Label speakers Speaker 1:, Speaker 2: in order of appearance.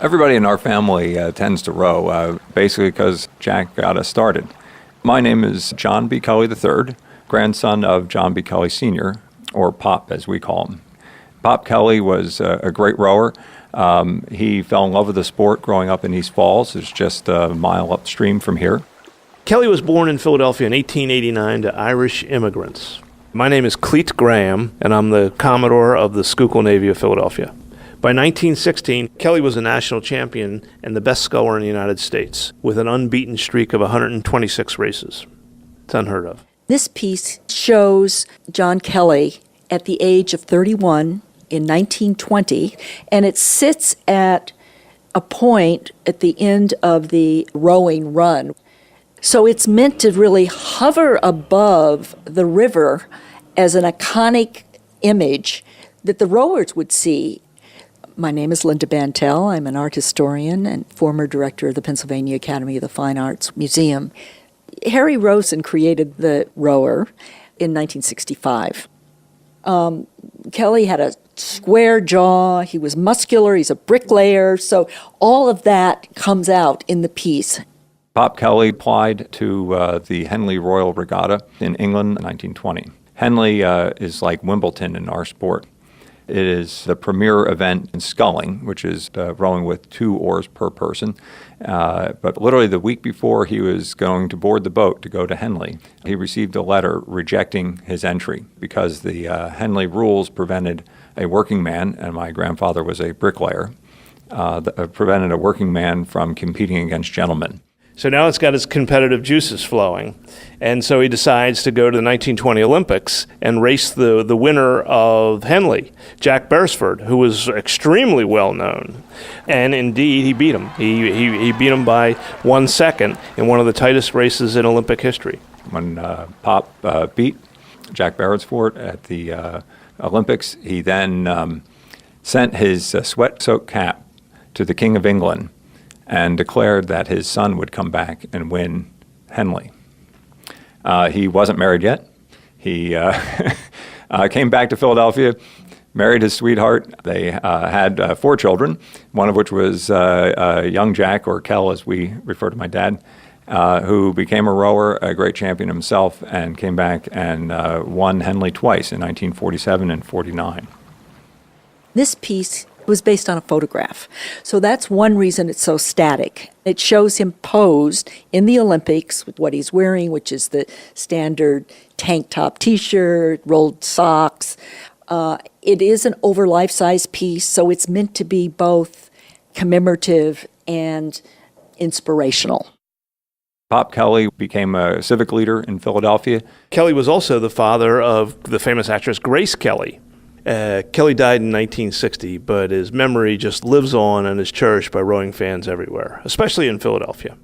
Speaker 1: Everybody in our family tends to row, basically because Jack got us started. My name is John B. Kelly III, grandson of John B. Kelly Sr., or Pop as we call him. Pop Kelly was a great rower. He fell in love with the sport growing up in East Falls. It's just a mile upstream from here.
Speaker 2: Kelly was born in Philadelphia in 1889 to Irish immigrants. My name is Clete Graham, and I'm the Commodore of the Schuylkill Navy of Philadelphia. By 1916, Kelly was a national champion and the best sculler in the United States, with an unbeaten streak of 126 races. It's unheard of.
Speaker 3: This piece shows John Kelly at the age of 31 in 1920, and it sits at a point at the end of the rowing run. So it's meant to really hover above the river as an iconic image that the rowers would see. My name is Linda Bantel. I'm an art historian and former director of the Pennsylvania Academy of the Fine Arts Museum. Harry Rosin created the rower in 1965. Kelly had a square jaw, he was muscular, he's a bricklayer, so all of that comes out in the piece.
Speaker 1: Pop Kelly applied to the Henley Royal Regatta in England in 1920. Henley is like Wimbledon in our sport. It is the premier event in sculling, which is rowing with 2 oars per person. But literally the week before he was going to board the boat to go to Henley, he received a letter rejecting his entry because the Henley rules prevented a working man, and my grandfather was a bricklayer, prevented a working man from competing against gentlemen.
Speaker 2: So now it's got its competitive juices flowing. And so he decides to go to the 1920 Olympics and race the winner of Henley, Jack Beresford, who was extremely well known. And indeed, he beat him. He beat him by 1 second in one of the tightest races in Olympic history.
Speaker 1: When Pop beat Jack Beresford at the Olympics, he then sent his sweat-soaked cap to the King of England and declared that his son would come back and win Henley. He wasn't married yet. He came back to Philadelphia, married his sweetheart. They had 4 children, one of which was young Jack, or Kel as we refer to my dad, who became a rower, a great champion himself, and came back and won Henley twice in 1947 and 49.
Speaker 3: This piece was based on a photograph. So that's one reason it's so static. It shows him posed in the Olympics with what he's wearing, which is the standard tank top t-shirt, rolled socks. It is an over life-size piece, so it's meant to be both commemorative and inspirational.
Speaker 1: Pop Kelly became a civic leader in Philadelphia.
Speaker 2: Kelly was also the father of the famous actress Grace Kelly. Kelly died in 1960, but his memory just lives on and is cherished by rowing fans everywhere, especially in Philadelphia.